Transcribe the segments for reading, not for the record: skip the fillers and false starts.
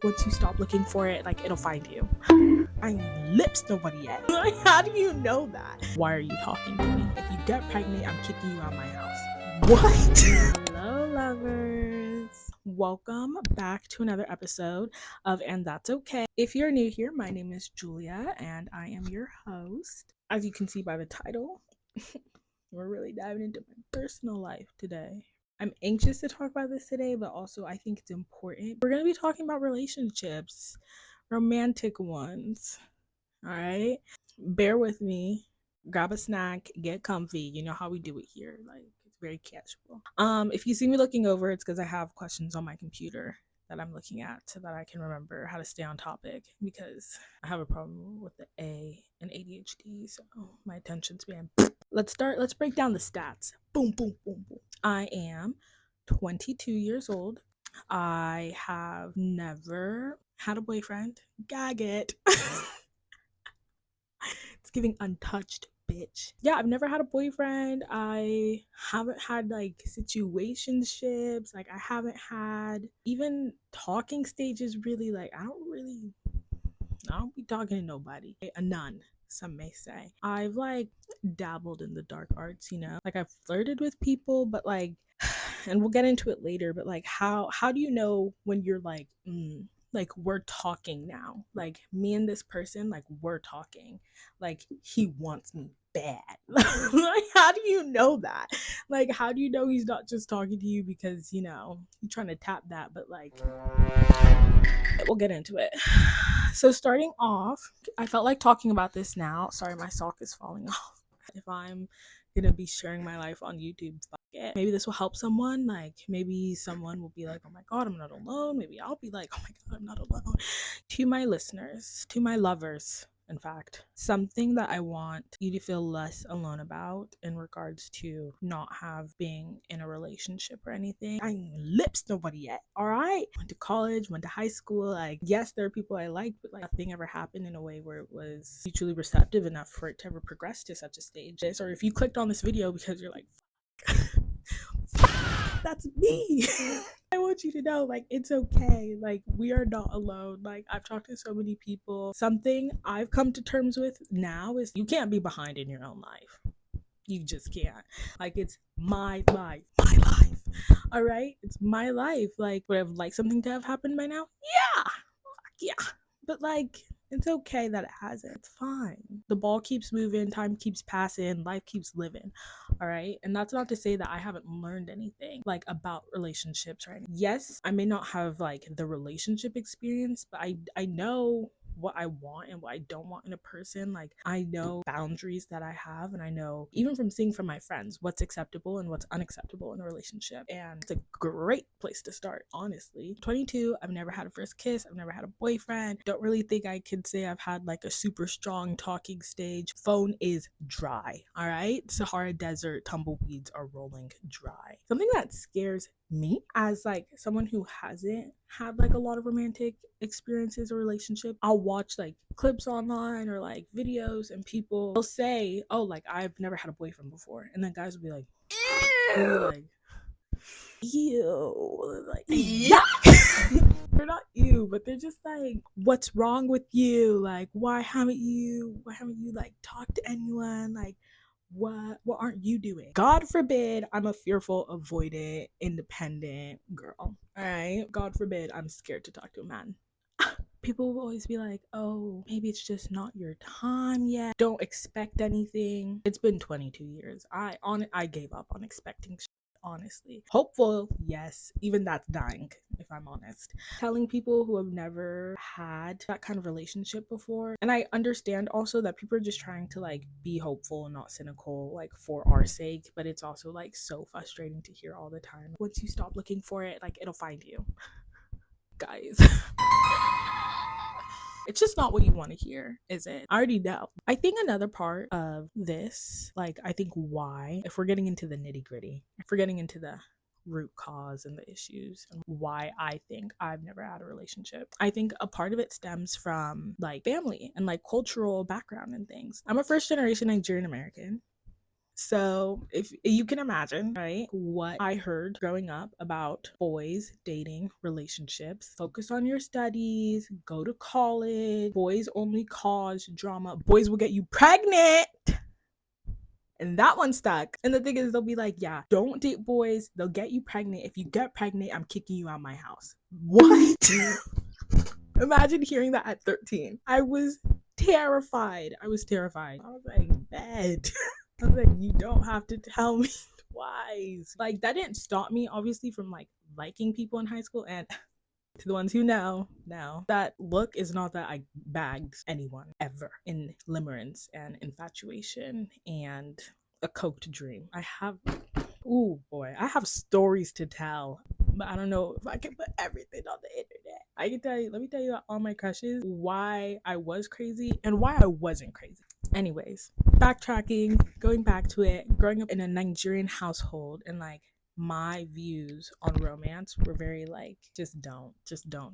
Once you stop looking for it, like, it'll find you. I ain't lips nobody yet. Like, how do you know that? Why are you talking to me? If you get pregnant, I'm kicking you out of my house. What? Hello, lovers. Welcome back to another episode of And That's Okay. If you're new here, my name is Julia and I am your host. As you can see by the title, we're really diving into my personal life today. I'm anxious to talk about this today, but also I think it's important. We're going to be talking about relationships, romantic ones. All right? Bear with me. Grab a snack, get comfy. You know how we do it here. Like, it's very casual. If you see me looking over, it's because I have questions on my computer that I'm looking at so that I can remember how to stay on topic, because I have a problem with the A and ADHD, so my attention span. Let's break down the stats. Boom, boom, boom, boom. I am 22 years old. I have never had a boyfriend. Gag it. It's giving untouched, bitch. Yeah, I've never had a boyfriend. I haven't had like situationships. Like, I haven't had even talking stages, really. Like, I don't be talking to nobody. A nun, some may say. I've like dabbled in the dark arts, like I've flirted with people, but like, and we'll get into it later, but like, how do you know when you're like we're talking now, like me and this person, like we're talking, like he wants me bad. Like, how do you know that? Like, how do you know he's not just talking to you because he's trying to tap that, but like, we'll get into it. So starting off, I felt like talking about this now. Sorry, my sock is falling off. If I'm gonna be sharing my life on YouTube, fuck it. Maybe this will help someone. Like, maybe someone will be like, oh my god, I'm not alone. Maybe I'll be like, oh my god, I'm not alone. To my listeners, to my lovers, in fact, something that I want you to feel less alone about in regards to not being in a relationship or anything. I ain't lips nobody yet, all right? Went to college, went to high school. Like, yes, there are people I liked, but like nothing ever happened in a way where it was mutually receptive enough for it to ever progress to such a stage. Or if you clicked on this video because you're like, that's me. I want you to know, like, it's okay. Like, we are not alone. Like, I've talked to so many people. Something I've come to terms with now is you can't be behind in your own life. You just can't. Like, it's my life. My life. All right? It's my life. Like, would I have liked something to have happened by now? Yeah. But like, it's okay that it hasn't. It's fine. The ball keeps moving, time keeps passing, life keeps living. All right. And that's not to say that I haven't learned anything like about relationships, right? Yes, I may not have like the relationship experience, but I know what I want and what I don't want in a person. Like, I know boundaries that I have, and I know, even from seeing from my friends, what's acceptable and what's unacceptable in a relationship. And it's a great place to start, honestly. 22, I've never had a first kiss, I've never had a boyfriend. Don't really think I could say I've had like a super strong talking stage. Phone is dry, all right? Sahara Desert, tumbleweeds are rolling dry. Something that scares me as like someone who hasn't had like a lot of romantic experiences or relationship, I'll watch like clips online or like videos, and people will say, oh, like, I've never had a boyfriend before, and then guys will be like, ew, like, yeah. They're not you, but they're just like, what's wrong with you? Like, why haven't you like talked to anyone? Like, what aren't you doing? God forbid I'm a fearful, avoidant, independent girl. All right, God forbid I'm scared to talk to a man. People will always be like, oh, maybe it's just not your time yet, don't expect anything. It's been 22 years. I gave up on expecting shit, honestly. Hopeful, yes, even that's dying, if I'm honest. Telling people who have never had that kind of relationship before, and I understand also that people are just trying to like be hopeful and not cynical, like for our sake, but it's also like so frustrating to hear all the time. Once you stop looking for it, like, it'll find you, guys. It's just not what you want to hear, is it? I already know. I think another part of this, like, I think why, if we're getting into the nitty gritty, if we're getting into the root cause and the issues and why I think I've never had a relationship, I think a part of it stems from like family and like cultural background and things. I'm a first generation Nigerian American. So if you can imagine, right, what I heard growing up about boys dating, relationships, focus on your studies, go to college, boys only cause drama, boys will get you pregnant. And that one stuck. And the thing is, they'll be like, yeah, don't date boys. They'll get you pregnant. If you get pregnant, I'm kicking you out of my house. What? Imagine hearing that at 13. I was terrified. I was like, bad. I was like, you don't have to tell me twice. Like, that didn't stop me, obviously, from like liking people in high school. And to the ones who know, that look is not that I bagged anyone ever in limerence and infatuation and a coked dream. Oh boy, I have stories to tell, but I don't know if I can put everything on the internet. I can tell you, let me tell you all my crushes, why I was crazy and why I wasn't crazy. Anyways, backtracking, going back to it, growing up in a Nigerian household and like my views on romance were very like, just don't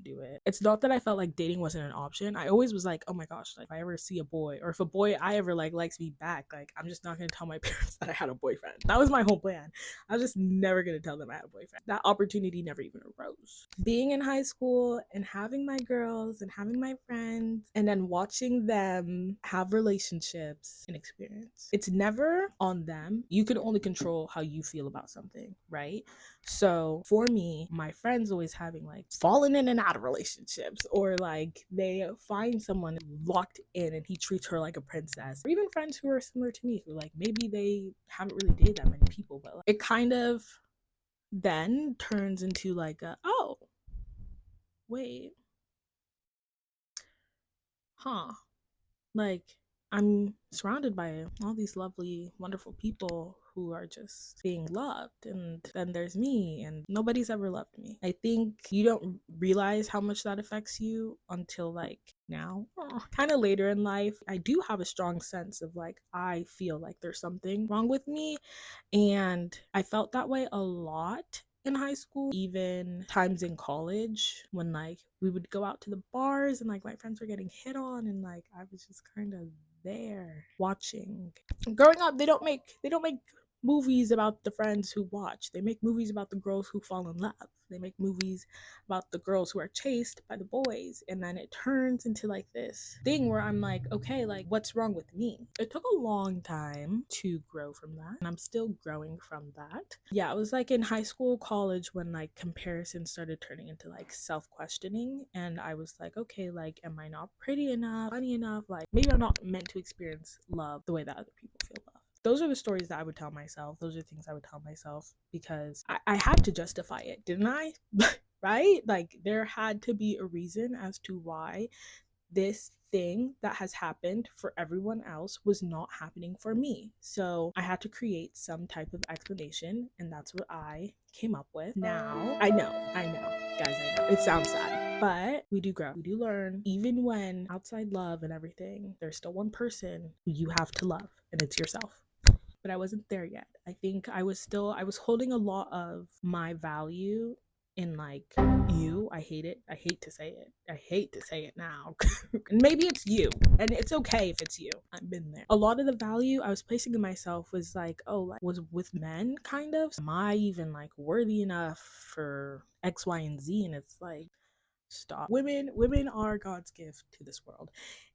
do it. It's not that I felt like dating wasn't an option. I always was like, oh my gosh, like if I ever see a boy, or if a boy I ever like likes me back, like I'm just not gonna tell my parents that I had a boyfriend. That was my whole plan. I was just never gonna tell them I had a boyfriend. That opportunity never even arose. Being in high school and having my girls and having my friends and then watching them have relationships and experience, it's never on them. You can only control how you feel about something, right? So for me, my friends always having like fallen in and out of relationships, or like they find someone locked in and he treats her like a princess, or even friends who are similar to me who like maybe they haven't really dated that many people, but like, it kind of then turns into like oh wait, huh, like I'm surrounded by all these lovely, wonderful people who are just being loved. And then there's me, and nobody's ever loved me. I think you don't realize how much that affects you until like now, kind of later in life. I do have a strong sense of like, I feel like there's something wrong with me. And I felt that way a lot in high school, even times in college when like we would go out to the bars and like my friends were getting hit on, and like I was just kind of there watching. Growing up, they don't make movies about the friends who watch. They make movies about the girls who fall in love. They make movies about the girls who are chased by the boys, and then it turns into like this thing where I'm like, okay, like what's wrong with me? It took a long time to grow from that, and I'm still growing from that. Yeah, it was like in high school, college, when like comparison started turning into like self-questioning, and I was like, okay, like am I not pretty enough, funny enough, like maybe I'm not meant to experience love the way that other people feel love. Those are the stories that I would tell myself. Those are things I would tell myself because I had to justify it, didn't I? Right? Like there had to be a reason as to why this thing that has happened for everyone else was not happening for me. So I had to create some type of explanation, and that's what I came up with. Now, I know, guys, I know. It sounds sad, but we do grow, we do learn. Even when outside love and everything, there's still one person who you have to love, and it's yourself. But I wasn't there yet. I think I was holding a lot of my value in like you. I hate it. I hate to say it. I hate to say it now. And maybe it's you. And it's okay if it's you. I've been there. A lot of the value I was placing in myself was like, oh, like, was with men kind of. Am I even like worthy enough for X, Y, and Z? And it's like, stop. Women are God's gift to this world,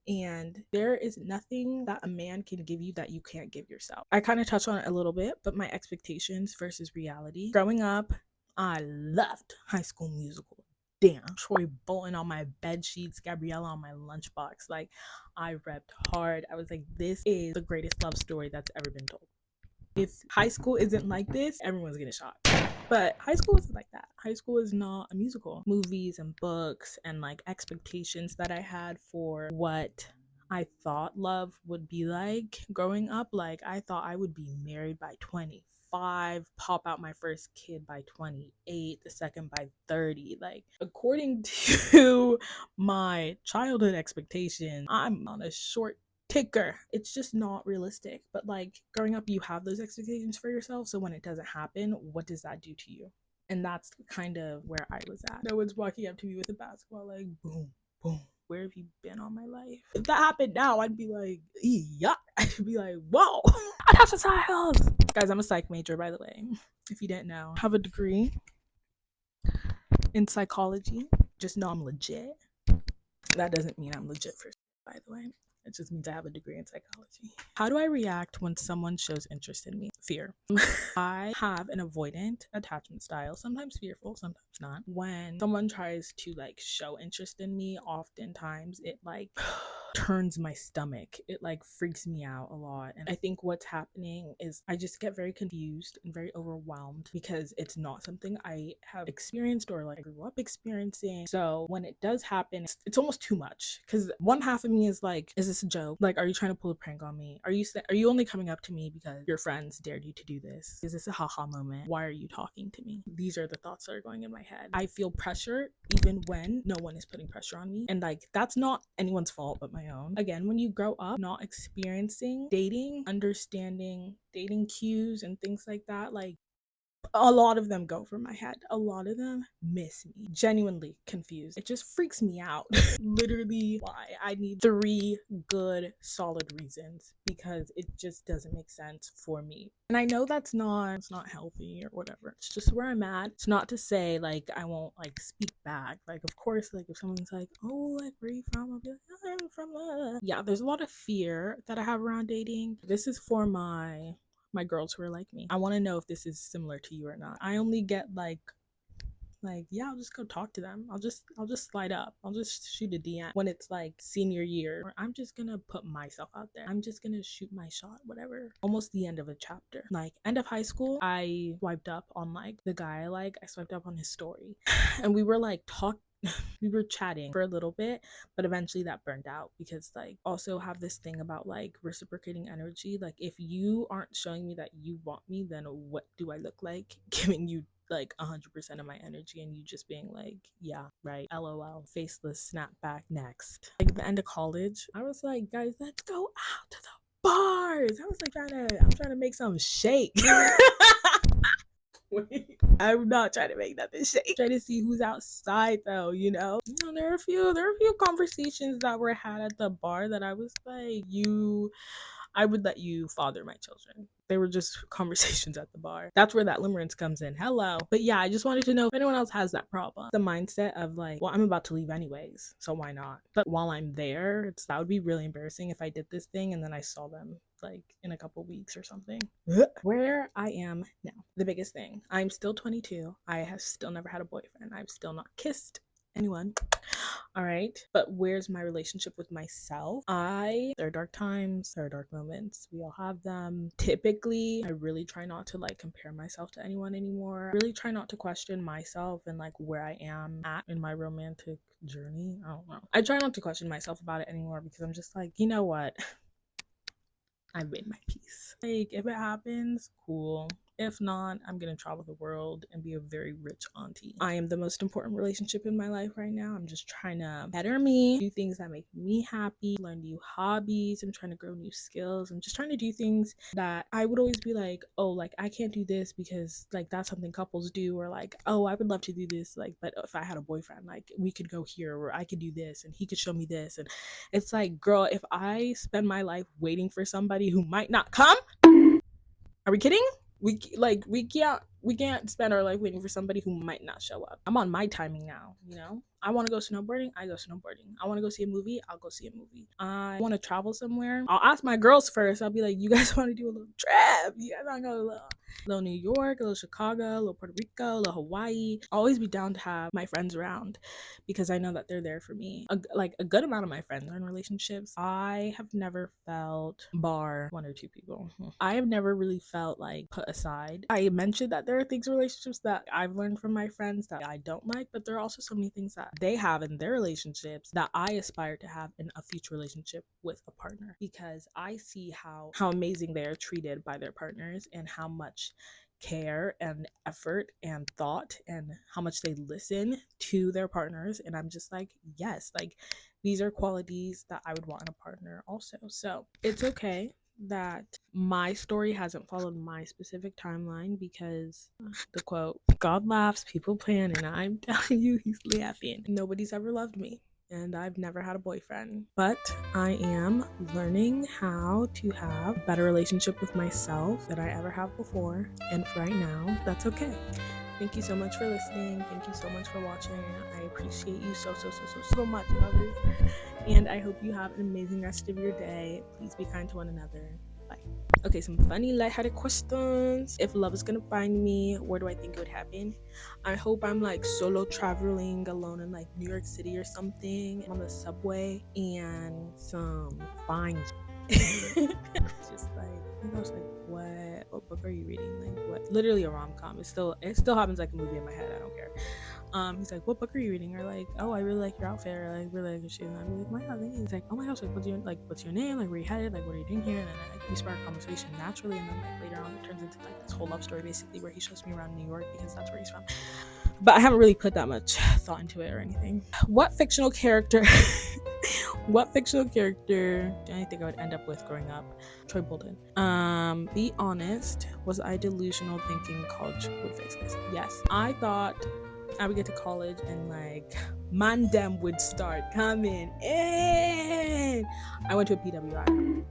and there is nothing that a man can give you that you can't give yourself. I kind of touched on it a little bit, but my expectations versus reality. Growing up, I loved High School Musical. Damn, Troy Bolton on my bed sheets, Gabriella on my lunchbox. Like, I repped hard. I was like, this is the greatest love story that's ever been told. If high school isn't like this, everyone's getting shot. But high school isn't like that. High school is not a musical. Movies and books and like expectations that I had for what I thought love would be like growing up. Like I thought I would be married by 25, pop out my first kid by 28, the second by 30. Like according to my childhood expectations, I'm on a short ticker. It's just not realistic. But like growing up, you have those expectations for yourself. So when it doesn't happen, what does that do to you? And that's kind of where I was at. No one's walking up to me with a basketball, like boom, boom. Where have you been all my life? If that happened now, I'd be like, yeah. I'd be like, whoa. I'd attachment styles. Guys, I'm a psych major, by the way, if you didn't know. I have a degree in psychology. Just know I'm legit. That doesn't mean I'm legit for, by the way. It just means I have a degree in psychology. How do I react when someone shows interest in me? Fear. I have an avoidant attachment style, sometimes fearful, sometimes not. When someone tries to like show interest in me, oftentimes it like turns my stomach. It like freaks me out a lot. And I think what's happening is I just get very confused and very overwhelmed because it's not something I have experienced or like I grew up experiencing. So when it does happen, it's almost too much, because one half of me is like, is this a joke? Like, are you trying to pull a prank on me? Are you only coming up to me because your friends dared you to do this? Is this a haha moment? Why are you talking to me? These are the thoughts that are going in my head. I feel pressure even when no one is putting pressure on me, and like that's not anyone's fault but my own. Again, when you grow up not experiencing dating, understanding dating cues and things like that, like a lot of them go over my head. A lot of them miss me. Genuinely confused. It just freaks me out. Literally why I need 3 good solid reasons, because it just doesn't make sense for me. And I know it's not healthy or whatever. It's just where I'm at. It's not to say like I won't like speak back. Like of course, like if someone's like, oh, like where are you from? I'll be like, oh, I'm from yeah, there's a lot of fear that I have around dating. This is for my girls who are like me. I want to know if this is similar to you or not. I only get like yeah, I'll just go talk to them. I'll just slide up. I'll just shoot a DM when it's like senior year, or I'm just gonna put myself out there. I'm just gonna shoot my shot, whatever. Almost the end of a chapter. Like end of high school, I swiped up on like the guy I swiped up on his story. And we were like we were chatting for a little bit, but eventually that burned out, because like also have this thing about like reciprocating energy. Like if you aren't showing me that you want me, then what do I look like giving you like 100% of my energy and you just being like, yeah, right, lol, faceless snapback next. Like at the end of college, I was like, guys, let's go out to the bars. I was like I'm trying to make something shake. I'm not trying to make nothing shake. Try to see who's outside though, there are a few conversations that were had at the bar that I was like, I would let you father my children. They were just conversations at the bar. That's where that limerence comes in. Hello. But yeah, I just wanted to know if anyone else has that problem. The mindset of like, well, I'm about to leave anyways, so why not? But while I'm there, that would be really embarrassing if I did this thing and then I saw them like in a couple weeks or something. Where I am now, the biggest thing, I'm still 22. I have still never had a boyfriend. I've still not kissed anyone. All right, but where's my relationship with myself? There are dark times, there are dark moments, we all have them. Typically, I really try not to like compare myself to anyone anymore. I really try not to question myself and like where I am at in my romantic journey. I don't know, I try not to question myself about it anymore, because I'm just like, you know what, I've made my peace. Like if it happens, cool. If not, I'm gonna travel the world and be a very rich auntie. I am the most important relationship in my life right now. I'm just trying to better me, do things that make me happy, learn new hobbies. I'm trying to grow new skills. I'm just trying to do things that I would always be like, oh, like I can't do this because like that's something couples do, or like, oh, I would love to do this, like, but if I had a boyfriend, like we could go here, or I could do this and he could show me this. And it's like, girl, if I spend my life waiting for somebody who might not come, are we kidding? We can't spend our life waiting for somebody who might not show up. I'm on my timing now, I want to go snowboarding, I go snowboarding. I want to go see a movie, I'll go see a movie. I want to travel somewhere, I'll ask my girls first. I'll be like, you guys want to do a little trip? You guys want to go to a little New York, a little Chicago, a little Puerto Rico, a little Hawaii? I'll always be down to have my friends around, because I know that they're there for me. A good amount of my friends are in relationships. I have never felt, bar 1 or 2 people, I have never really felt like put aside. I mentioned that there are things in relationships that I've learned from my friends that I don't like, but there are also so many things that they have in their relationships that I aspire to have in a future relationship with a partner, because I see how amazing they are treated by their partners, and how much care and effort and thought and how much they listen to their partners. And I'm just like, yes, like these are qualities that I would want in a partner also. So it's okay that my story hasn't followed my specific timeline, because the quote, God laughs, people plan, and I'm telling you, he's laughing. Nobody's ever loved me and I've never had a boyfriend, but I am learning how to have a better relationship with myself than I ever have before. And for right now, that's okay. Thank you so much for listening. Thank you so much for watching. I appreciate you so much, lovers. And I hope you have an amazing rest of your day. Please be kind to one another. Bye. Okay, some funny lighthearted questions. If love is gonna find me, where do I think it would happen? I hope I'm like solo traveling alone in like New York City or something on the subway and some fine just like, oh my gosh, like what book are you reading? Like what? Literally a rom-com. It still happens like a movie in my head. I don't care. He's like, what book are you reading? Or like, oh, I really like your outfit, or like really like your shoes. And I'm like, my god, thank you. He's like, oh my gosh, like what's your name? Like where you headed? Like what are you doing here? And then like we spark a conversation naturally, and then like later on it turns into like this whole love story basically where he shows me around New York because that's where he's from. But I haven't really put that much thought into it or anything. What fictional character do I think I would end up with growing up? Troy Bolton. Be honest, was I delusional thinking college would fix this? Yes. I thought I would get to college and like mandem would start coming in. I went to a PWI.